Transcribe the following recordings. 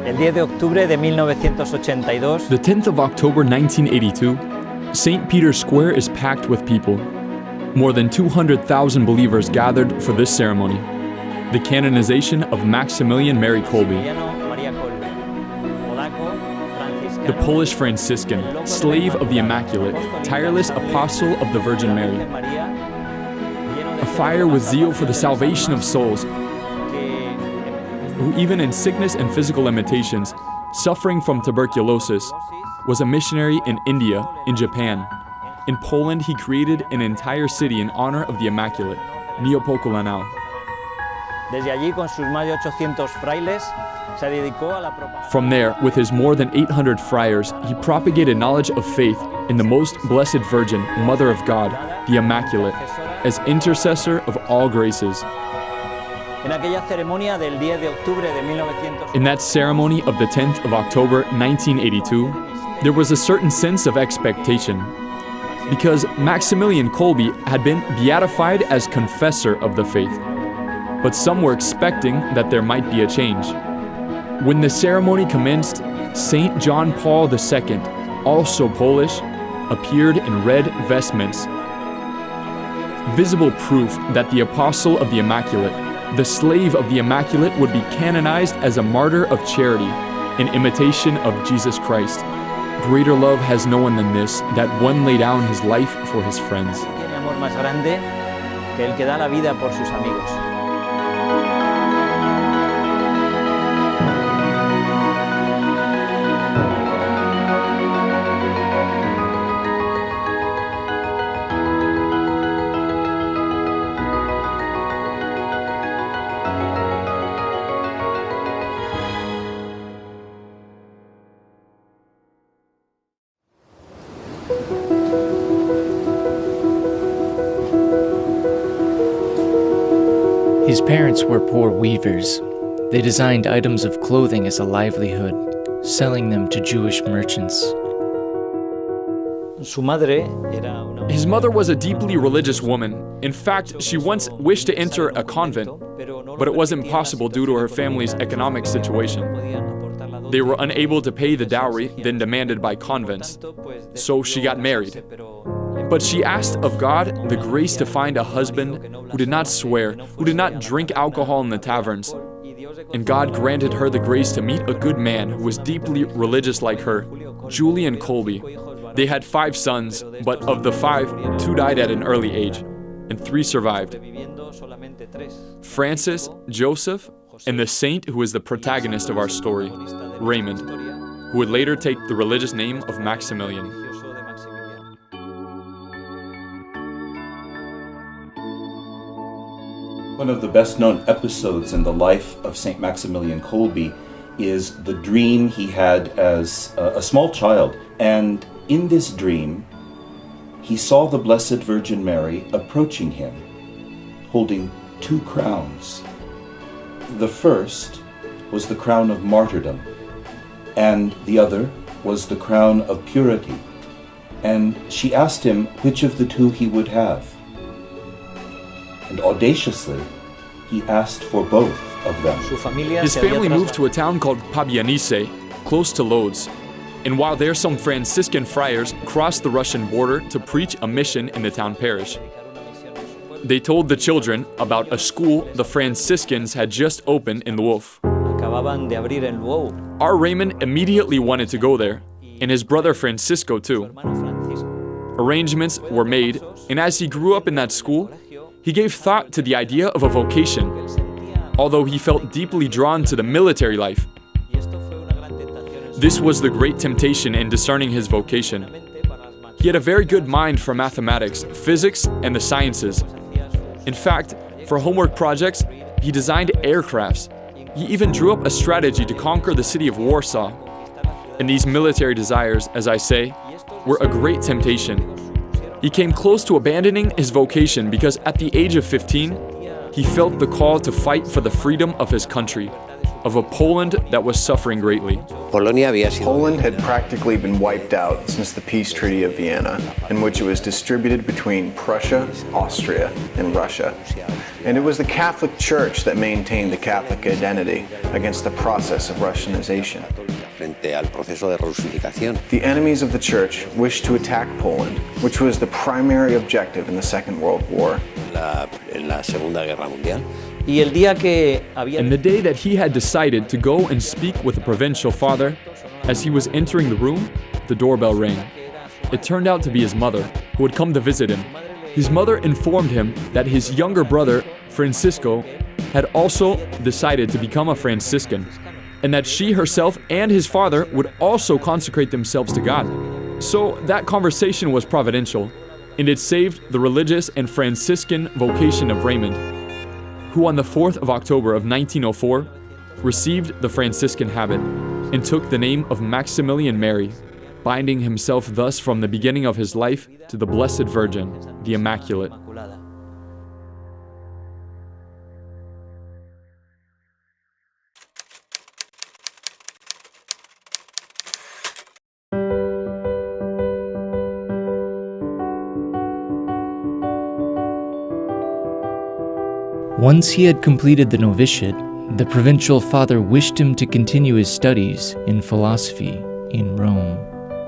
El 10 de octubre de 1982, The 10th of October 1982, St. Peter's Square is packed with people. More than 200,000 believers gathered for this ceremony, the canonization of Maximilian Mary Kolbe, the Polish Franciscan, slave of the Immaculate, tireless apostle of the Virgin Mary, a fire with zeal for the salvation of souls, who even in sickness and physical limitations, suffering from tuberculosis, was a missionary in India, in Japan. In Poland, he created an entire city in honor of the Immaculate, Niepokolanao. desde allí con sus más de 800 frailes, se dedicó a la propagación. From there, with his more than 800 friars, he propagated knowledge of faith in the Most Blessed Virgin, Mother of God, the Immaculate, as intercessor of all graces. En aquella ceremonia del 10 de octubre de 1982, In that ceremony of the 10th of October 1982, there was a certain sense of expectation, because Maximilian Kolbe had been beatified as confessor of the faith. But some were expecting that there might be a change. When the ceremony commenced, Saint John Paul II, also Polish, appeared in red vestments, visible proof that the Apostle of the Immaculate, the slave of the Immaculate, would be canonized as a martyr of charity in imitation of Jesus Christ. Greater love has no one than this, that one lay down his life for his friends. tiene amor más grande que el que da la vida por sus amigos. His parents were poor weavers. They designed items of clothing as a livelihood, selling them to Jewish merchants. Su madre era una His mother was a deeply religious woman. In fact, she once wished to enter a convent, but it was impossible due to her family's economic situation. They were unable to pay the dowry then demanded by convents, so she got married. But she asked of God the grace to find a husband who did not swear, who did not drink alcohol in the taverns. And God granted her the grace to meet a good man who was deeply religious like her, Julian Kolbe. They had 5 sons, but of the 5, 2 died at an early age, and 3 survived. Francis, Joseph, and the saint who is the protagonist of our story, Raymond, who would later take the religious name of Maximilian. One of the best-known episodes in the life of St. Maximilian Kolbe is the dream he had as a small child. And in this dream, he saw the Blessed Virgin Mary approaching him, holding 2 crowns. The first was the crown of martyrdom, and the other was the crown of purity. And she asked him which of the 2 he would have. And audaciously, he asked for both of them. His family moved to a town called Pabianice, close to Lodz. And while there, some Franciscan friars crossed the Russian border to preach a mission in the town parish. They told the children about a school the Franciscans had just opened in Lwów. Our Raymond immediately wanted to go there, and his brother Francisco too. Arrangements were made, and as he grew up in that school, he gave thought to the idea of a vocation, although he felt deeply drawn to the military life. This was the great temptation in discerning his vocation. He had a very good mind for mathematics, physics, and the sciences. In fact, for homework projects, he designed aircrafts. He even drew up a strategy to conquer the city of Warsaw. And these military desires, as I say, were a great temptation. He came close to abandoning his vocation because at the age of 15, he felt the call to fight for the freedom of his country, of a Poland that was suffering greatly. Poland had practically been wiped out since the Peace Treaty of Vienna, in which it was distributed between Prussia, Austria, and Russia. And it was the Catholic Church that maintained the Catholic identity against the process of Russianization. The enemies of the Church wished to attack Poland, which was the primary objective in the Second World War. And the day that he had decided to go and speak with the provincial father, as he was entering the room, the doorbell rang. It turned out to be his mother, who had come to visit him. His mother informed him that his younger brother, Francisco, had also decided to become a Franciscan, and that she herself and his father would also consecrate themselves to God. So that conversation was providential, and it saved the religious and Franciscan vocation of Raymond, who on the 4th of October of 1904 received the Franciscan habit and took the name of Maximilian Mary, binding himself thus from the beginning of his life to the Blessed Virgin, the Immaculate. Once he had completed the novitiate, the provincial father wished him to continue his studies in philosophy in Rome.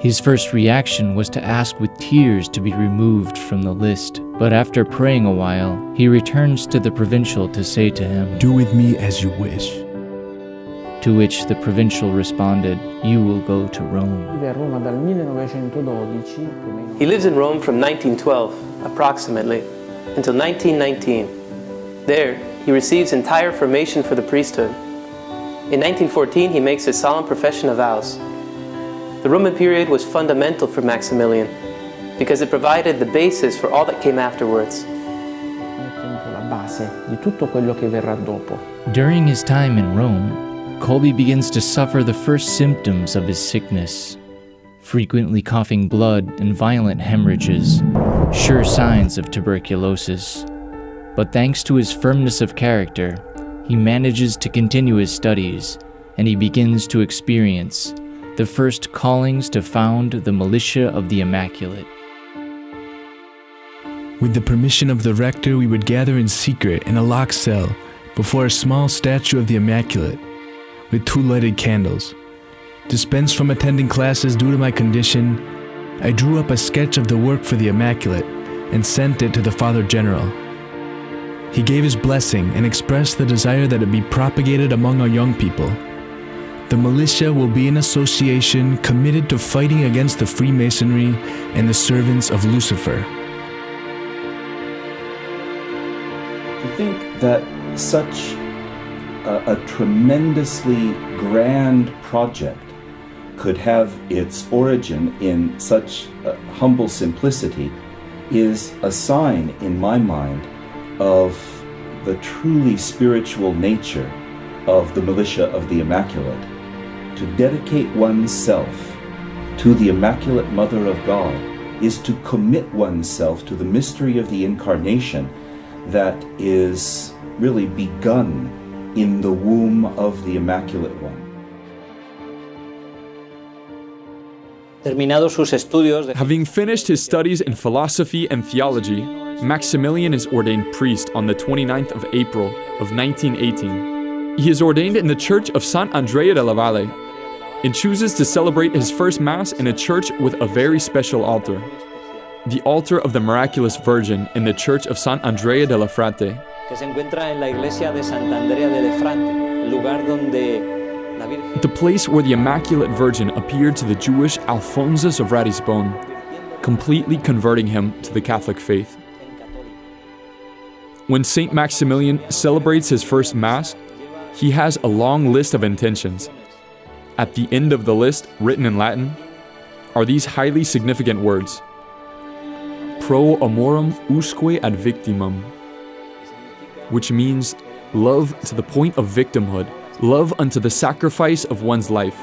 His first reaction was to ask with tears to be removed from the list, but after praying a while, he returns to the provincial to say to him, "Do with me as you wish." To which the provincial responded, "You will go to Rome." He lives in Rome from 1912, approximately, until 1919. There, he receives entire formation for the priesthood. In 1914, he makes his solemn profession of vows. The Roman period was fundamental for Maximilian because it provided the basis for all that came afterwards. During his time in Rome, Kolbe begins to suffer the first symptoms of his sickness, frequently coughing blood and violent hemorrhages, sure signs of tuberculosis. But thanks to his firmness of character, he manages to continue his studies, and he begins to experience the first callings to found the Militia of the Immaculate. With the permission of the rector, we would gather in secret in a locked cell before a small statue of the Immaculate, with 2 lighted candles. Dispensed from attending classes due to my condition, I drew up a sketch of the work for the Immaculate and sent it to the Father General. He gave his blessing and expressed the desire that it be propagated among our young people. The militia will be an association committed to fighting against the Freemasonry and the servants of Lucifer. To think that such a tremendously grand project could have its origin in such humble simplicity is a sign, in my mind, of the truly spiritual nature of the Militia of the Immaculate. To dedicate oneself to the Immaculate Mother of God is to commit oneself to the mystery of the Incarnation that is really begun in the womb of the Immaculate One. Having finished his studies in philosophy and theology, Maximilian is ordained priest on the 29th of April of 1918. He is ordained in the Church of Sant Andrea della Valle and chooses to celebrate his first Mass in a church with a very special altar, the altar of the Miraculous Virgin in the Church of Sant Andrea della Frate. The place where the Immaculate Virgin appeared to the Jewish Alphonsus of Ratisbon, completely converting him to the Catholic faith. When Saint Maximilian celebrates his first Mass, he has a long list of intentions. At the end of the list, written in Latin, are these highly significant words: Pro amorem usque ad victimum, which means love to the point of victimhood, love unto the sacrifice of one's life.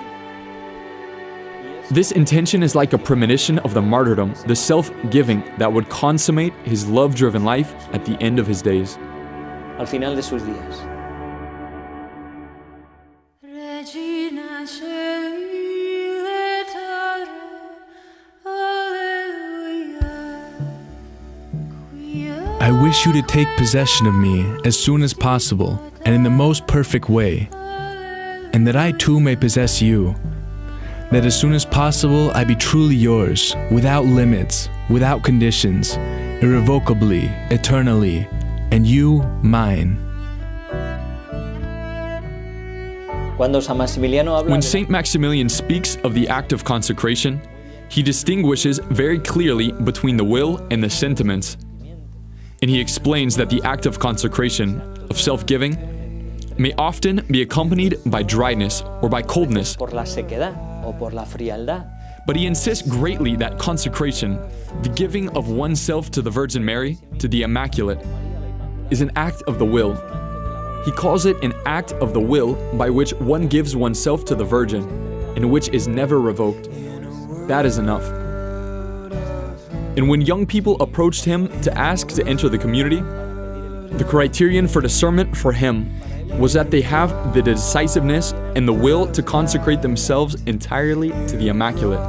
This intention is like a premonition of the martyrdom, the self-giving that would consummate his love-driven life at the end of his days. al final de sus días. I wish you to take possession of me as soon as possible and in the most perfect way, and that I too may possess you, that as soon as possible I be truly yours, without limits, without conditions, irrevocably, eternally, and you mine. When Saint Maximilian speaks of the act of consecration, he distinguishes very clearly between the will and the sentiments. And he explains that the act of consecration, of self-giving, may often be accompanied by dryness or by coldness. But he insists greatly that consecration, the giving of oneself to the Virgin Mary, to the Immaculate, is an act of the will. He calls it an act of the will by which one gives oneself to the Virgin, and which is never revoked. That is enough. And when young people approached him to ask to enter the community, the criterion for discernment for him was that they have the decisiveness and the will to consecrate themselves entirely to the Immaculate,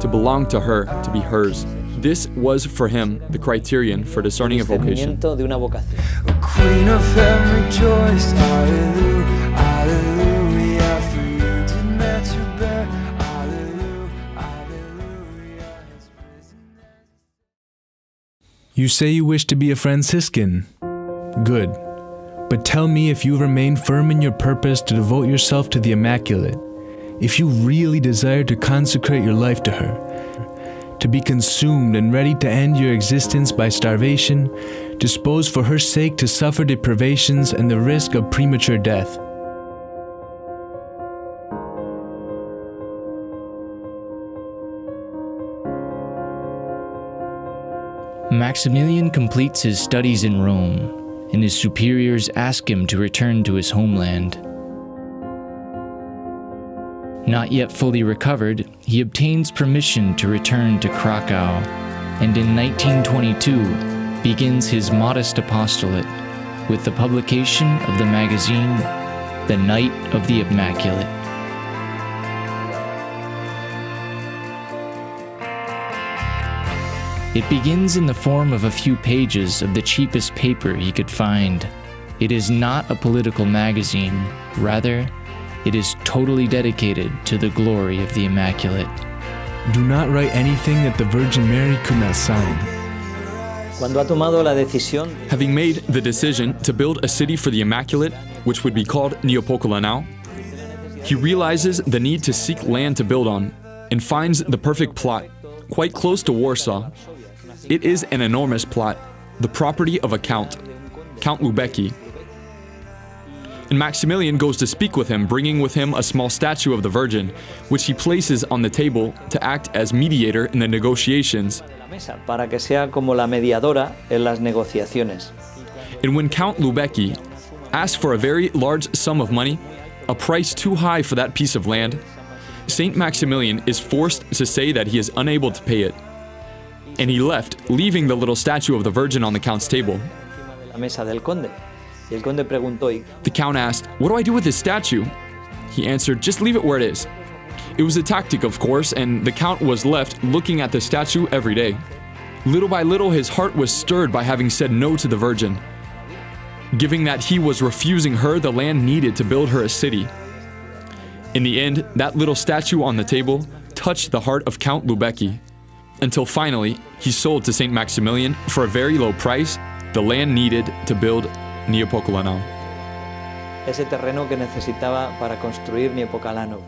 to belong to her, to be hers. This was for him the criterion for discerning a vocation. Queen of heaven rejoiced, hallelujah, hallelujah, for you did meant to bear, hallelujah, hallelujah. You say you wish to be a Franciscan. Good. But tell me if you remain firm in your purpose to devote yourself to the Immaculate, if you really desire to consecrate your life to her, to be consumed and ready to end your existence by starvation, disposed for her sake to suffer deprivations and the risk of premature death. Maximilian completes his studies in Rome, and his superiors ask him to return to his homeland. Not yet fully recovered, he obtains permission to return to Krakow, and in 1922 begins his modest apostolate with the publication of the magazine The Night of the Immaculate. It begins in the form of a few pages of the cheapest paper he could find. It is not a political magazine, rather, it is totally dedicated to the glory of the Immaculate. Do not write anything that the Virgin Mary could not sign. Having made the decision to build a city for the Immaculate, which would be called Neopomuceno, he realizes the need to seek land to build on, and finds the perfect plot, quite close to Warsaw. It is an enormous plot, the property of a count, Count Lubecki. And Maximilian goes to speak with him, bringing with him a small statue of the Virgin, which he places on the table to act as mediator in the negotiations. Para que sea como la mediadora en las negociaciones. And when Count Lubecki asks for a very large sum of money, a price too high for that piece of land, Saint Maximilian is forced to say that he is unable to pay it. And he left, leaving the little statue of the Virgin on the Count's table. The Count asked, "What do I do with this statue?" He answered, "Just leave it where it is." It was a tactic, of course, and the Count was left looking at the statue every day. Little by little, his heart was stirred by having said no to the Virgin, giving that he was refusing her the land needed to build her a city. In the end, that little statue on the table touched the heart of Count Lubecki, until finally, he sold to Saint Maximilian for a very low price the land needed to build Neopomuceno. Ese terreno que necesitaba para construir Neopomuceno.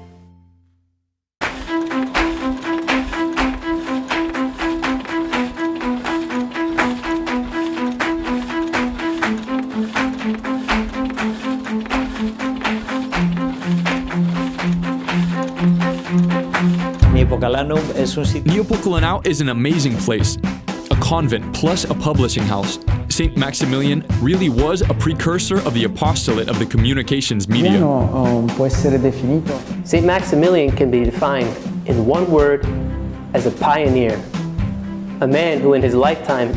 Neopomuceno is an amazing place, a convent plus a publishing house. Saint Maximilian really was a precursor of the apostolate of the communications media. Saint Maximilian can be defined in one word as a pioneer, a man who in his lifetime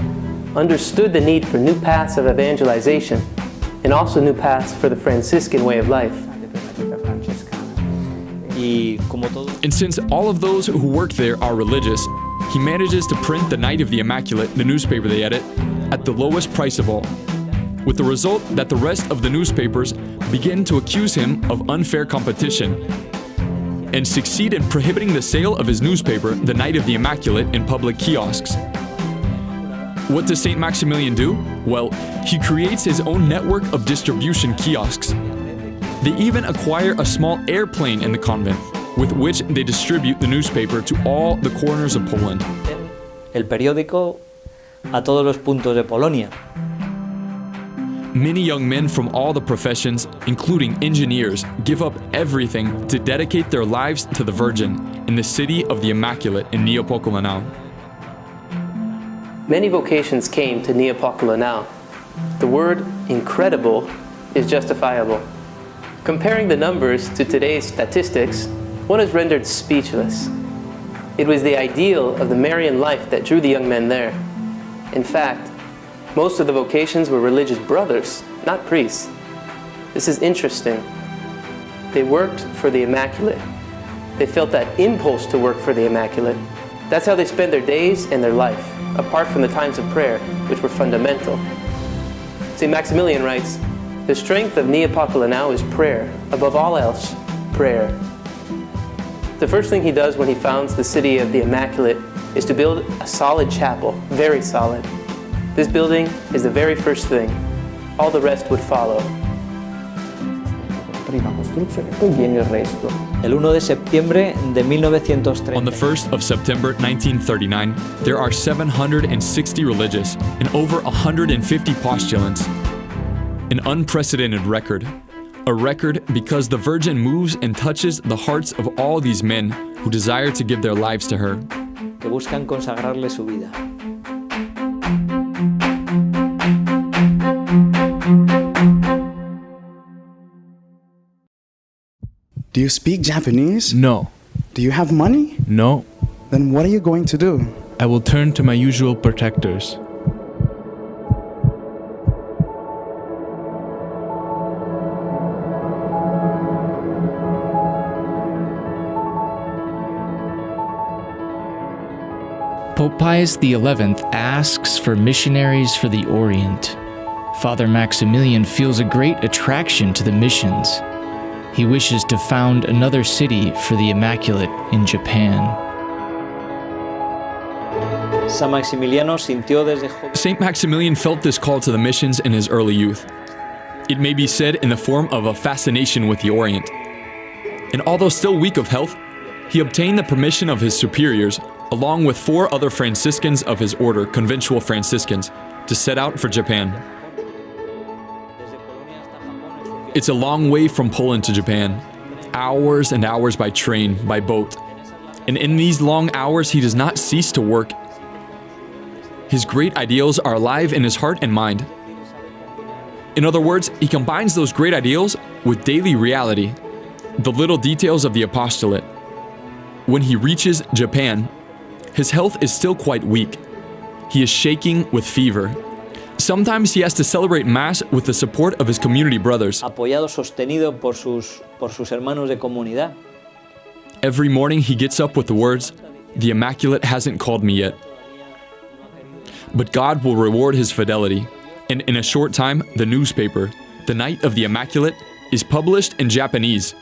understood the need for new paths of evangelization and also new paths for the Franciscan way of life. And since all of those who work there are religious, he manages to print the Night of the Immaculate, the newspaper they edit, at the lowest price of all, with the result that the rest of the newspapers begin to accuse him of unfair competition and succeed in prohibiting the sale of his newspaper, the Night of the Immaculate, in public kiosks. What does St. Maximilian do? Well, he creates his own network of distribution kiosks. They even acquire a small airplane in the convent, with which they distribute the newspaper to all the corners of Poland. El periódico a todos los puntos de Polonia. Many young men from all the professions, including engineers, give up everything to dedicate their lives to the Virgin in the city of the Immaculate in Niepokalanów. Many vocations came to Niepokalanów. The word incredible is justifiable. Comparing the numbers to today's statistics, one is rendered speechless. It was the ideal of the Marian life that drew the young men there. In fact, most of the vocations were religious brothers, not priests. This is interesting. They worked for the Immaculate. They felt that impulse to work for the Immaculate. That's how they spent their days and their life, apart from the times of prayer, which were fundamental. St. Maximilian writes, "The strength of Niepokalanów is prayer. Above all else, prayer." The first thing he does when he founds the city of the Immaculate is to build a solid chapel, very solid. This building is the very first thing. All the rest would follow. El 1 de septiembre de 1930. On the 1st of September 1939, there are 760 religious and over 150 postulants. An unprecedented record. A record because the Virgin moves and touches the hearts of all these men who desire to give their lives to her. Que buscan consagrarle su vida. Do you speak Japanese? No. Do you have money? No. Then what are you going to do? I will turn to my usual protectors. Pope Pius XI asks for missionaries for the Orient. Father Maximilian feels a great attraction to the missions. He wishes to found another city for the Immaculate in Japan. San Maximiliano sintió desde joven. St. Maximilian felt this call to the missions in his early youth. It may be said in the form of a fascination with the Orient. And although still weak of health, he obtained the permission of his superiors, along with 4 other Franciscans of his order, conventual Franciscans, to set out for Japan. It's a long way from Poland to Japan, hours and hours by train, by boat. And in these long hours, he does not cease to work. His great ideals are alive in his heart and mind. In other words, he combines those great ideals with daily reality, the little details of the apostolate. When he reaches Japan, his health is still quite weak. He is shaking with fever. Sometimes he has to celebrate Mass with the support of his community brothers. Apoyado, sostenido por sus hermanos de comunidad. Every morning he gets up with the words, "The Immaculate hasn't called me yet." But God will reward his fidelity. And in a short time, the newspaper, The Night of the Immaculate, is published in Japanese.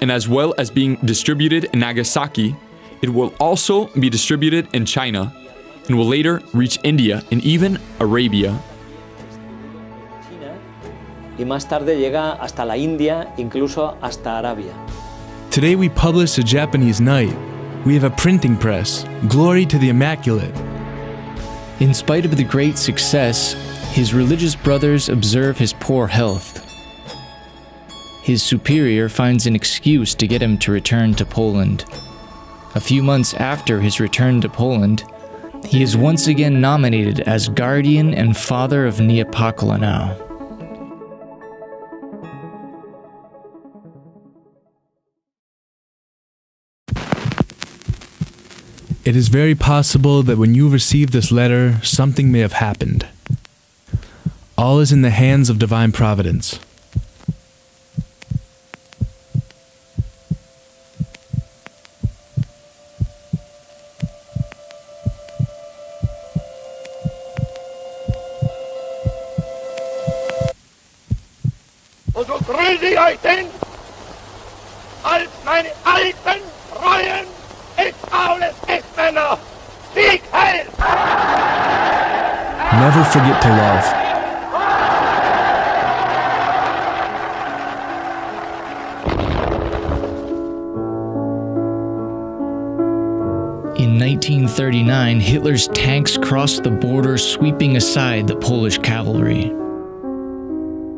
And as well as being distributed in Nagasaki, it will also be distributed in China, and will later reach India and even Arabia. Y más tarde llega hasta la India, incluso hasta Arabia. Today we publish a Japanese night. We have a printing press. Glory to the Immaculate. In spite of the great success, his religious brothers observe his poor health. His superior finds an excuse to get him to return to Poland. A few months after his return to Poland, he is once again nominated as guardian and father of Niepokalanów. It is very possible that when you receive this letter, something may have happened. All is in the hands of divine providence. Und so grüße ich euch denn als meine alten, treuen, ex-Aules Ex-Männer. Sieg heil! Never forget to love. In 1939, Hitler's tanks crossed the border, sweeping aside the Polish cavalry.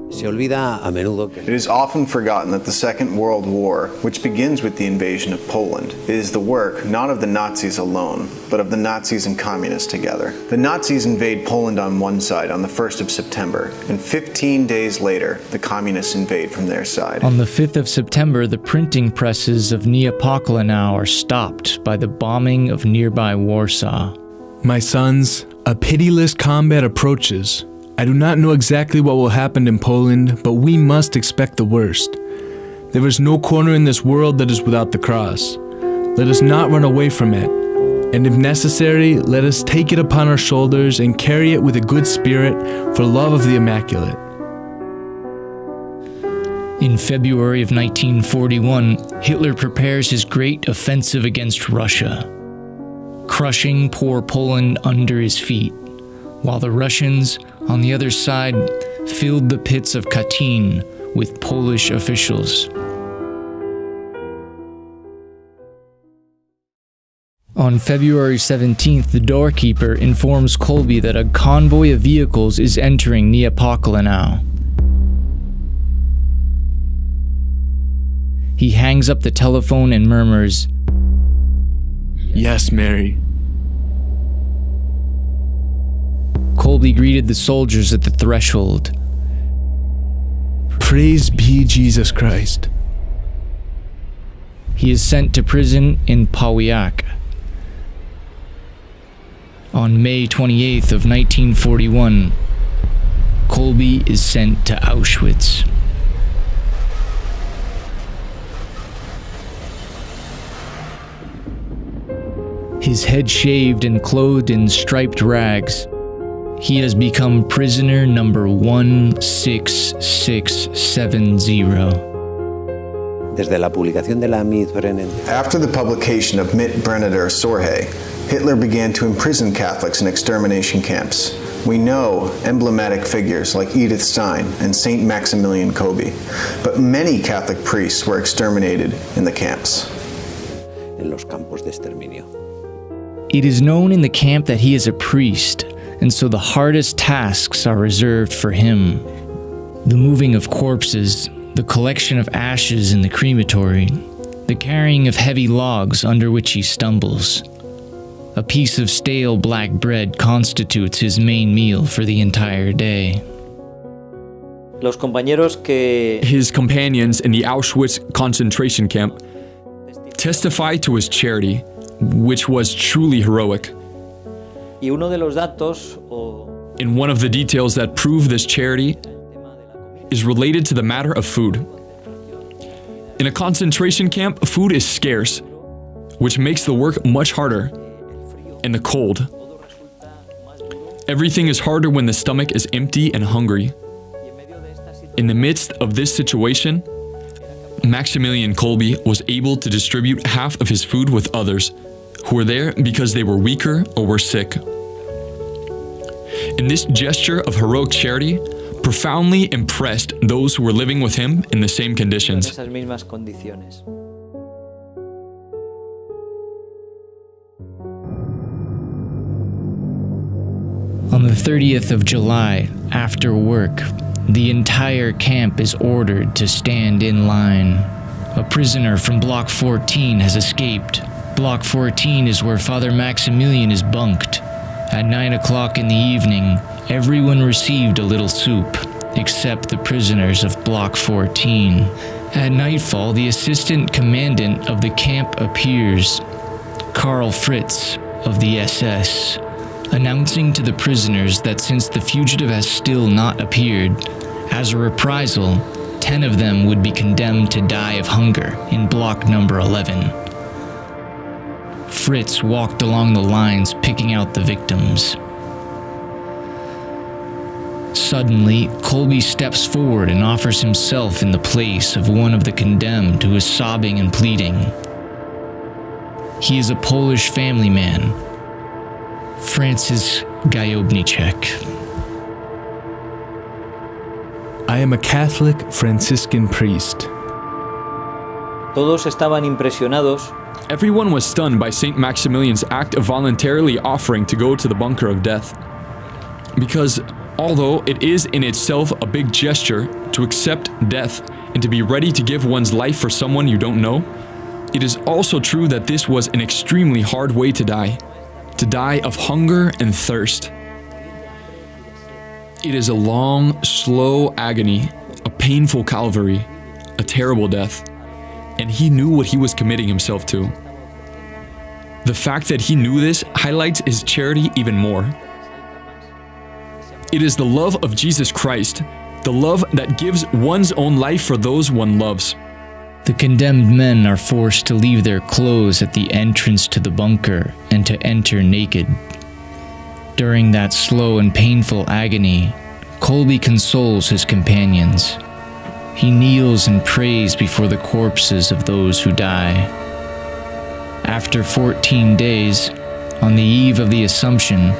It is often forgotten that the Second World War, which begins with the invasion of Poland, is the work not of the Nazis alone, but of the Nazis and Communists together. The Nazis invade Poland on one side on the 1st of September, and 15 days later, the Communists invade from their side. On the 5th of September, the printing presses of Niepokalanów are stopped by the bombing of nearby Warsaw. My sons, a pitiless combat approaches. I do not know exactly what will happen in Poland, but we must expect the worst. There is no corner in this world that is without the cross. Let us not run away from it, and if necessary, let us take it upon our shoulders and carry it with a good spirit for love of the Immaculate. In February of 1941, Hitler prepares his great offensive against Russia, crushing poor Poland under his feet, while the Russians, on the other side, filled the pits of Katyn with Polish officials. On February 17th, the doorkeeper informs Kolbe that a convoy of vehicles is entering Niepokalanów. He hangs up the telephone and murmurs, Yes, Mary. Kolbe greeted the soldiers at the threshold. Praise be Jesus Christ. He is sent to prison in Pawiak. On May 28th of 1941, Kolbe is sent to Auschwitz. His head shaved and clothed in striped rags, he has become prisoner number 16670. After the publication of Mit Brennender Sorge, Hitler began to imprison Catholics in extermination camps. We know emblematic figures like Edith Stein and Saint Maximilian Kolbe, but many Catholic priests were exterminated in the camps. It is known in the camp that he is a priest, and so the hardest tasks are reserved for him. The moving of corpses, the collection of ashes in the crematory, the carrying of heavy logs under which he stumbles. A piece of stale black bread constitutes his main meal for the entire day. His companions in the Auschwitz concentration camp testify to his charity, which was truly heroic. And one of the details that prove this charity is related to the matter of food. In a concentration camp, food is scarce, which makes the work much harder. And the cold. Everything is harder when the stomach is empty and hungry. In the midst of this situation, Maximilian Kolbe was able to distribute half of his food with others who were there because they were weaker or were sick. And this gesture of heroic charity profoundly impressed those who were living with him in the same conditions. On the 30th of July, after work, the entire camp is ordered to stand in line. A prisoner from Block 14 has escaped. Block 14 is where Father Maximilian is bunked. At 9 o'clock in the evening, everyone received a little soup, except the prisoners of Block 14. At nightfall, the assistant commandant of the camp appears, Karl Fritz of the SS, announcing to the prisoners that since the fugitive has still not appeared, as a reprisal, 10 of them would be condemned to die of hunger in block number 11. Fritz walked along the lines picking out the victims. Suddenly, Kolbe steps forward and offers himself in the place of one of the condemned who is sobbing and pleading. He is a Polish family man, Francis Gajowniczek. I am a Catholic Franciscan priest. Todos estaban impresionados. Everyone was stunned by St. Maximilian's act of voluntarily offering to go to the bunker of death. Because although it is in itself a big gesture to accept death and to be ready to give one's life for someone you don't know, it is also true that this was an extremely hard way to die of hunger and thirst. It is a long, slow agony, a painful Calvary, a terrible death, and he knew what he was committing himself to. The fact that he knew this highlights his charity even more. It is the love of Jesus Christ, the love that gives one's own life for those one loves. The condemned men are forced to leave their clothes at the entrance to the bunker and to enter naked. During that slow and painful agony, Kolbe consoles his companions. He kneels and prays before the corpses of those who die. After 14 days, on the eve of the Assumption,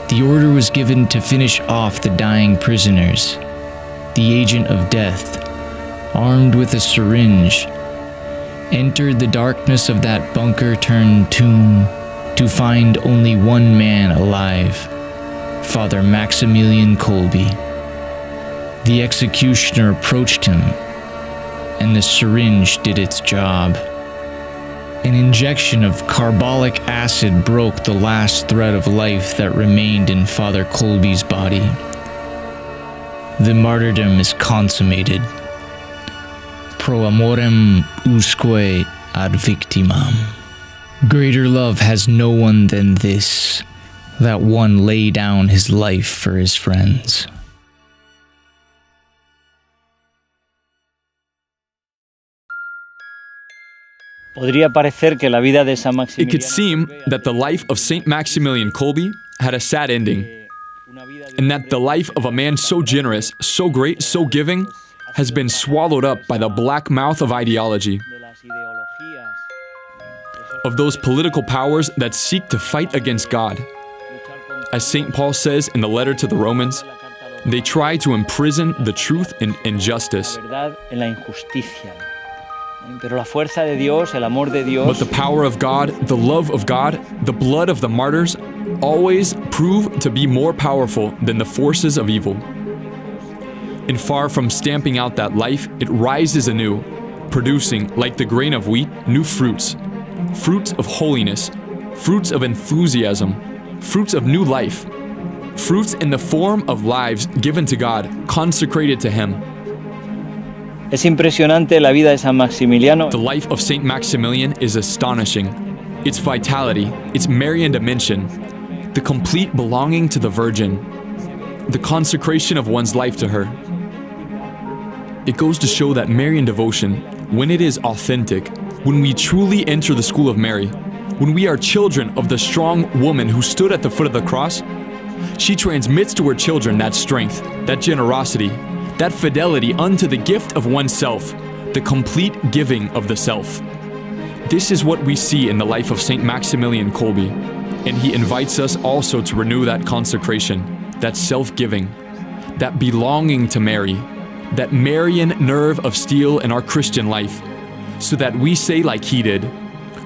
the order was given to finish off the dying prisoners. The agent of death, armed with a syringe, entered the darkness of that bunker-turned tomb to find only one man alive, Father Maximilian Kolbe. The executioner approached him, and the syringe did its job. An injection of carbolic acid broke the last thread of life that remained in Father Kolbe's body. The martyrdom is consummated. Pro amorem usque ad victimam. Greater love has no one than this, that one lay down his life for his friends. It could seem that the life of St. Maximilian Kolbe had a sad ending, and that the life of a man so generous, so great, so giving, has been swallowed up by the black mouth of ideology, of those political powers that seek to fight against God. As St. Paul says in the letter to the Romans, they try to imprison the truth in injustice. But the power of God, the love of God, the blood of the martyrs always prove to be more powerful than the forces of evil. And far from stamping out that life, it rises anew, producing, like the grain of wheat, new fruits. Fruits of holiness, fruits of enthusiasm, fruits of new life, fruits in the form of lives given to God, consecrated to Him. Es impresionante la vida de San Maximiliano. The life of Saint Maximilian is astonishing. Its vitality, its Marian dimension, the complete belonging to the Virgin, the consecration of one's life to her. It goes to show that Marian devotion, when it is authentic, when we truly enter the school of Mary, when we are children of the strong woman who stood at the foot of the cross, she transmits to her children that strength, that generosity, that fidelity unto the gift of oneself, the complete giving of the self. This is what we see in the life of St. Maximilian Kolbe, and he invites us also to renew that consecration, that self-giving, that belonging to Mary, that Marian nerve of steel in our Christian life, so that we say like he did,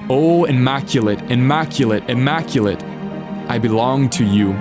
"Oh, immaculate, immaculate, immaculate, I belong to you."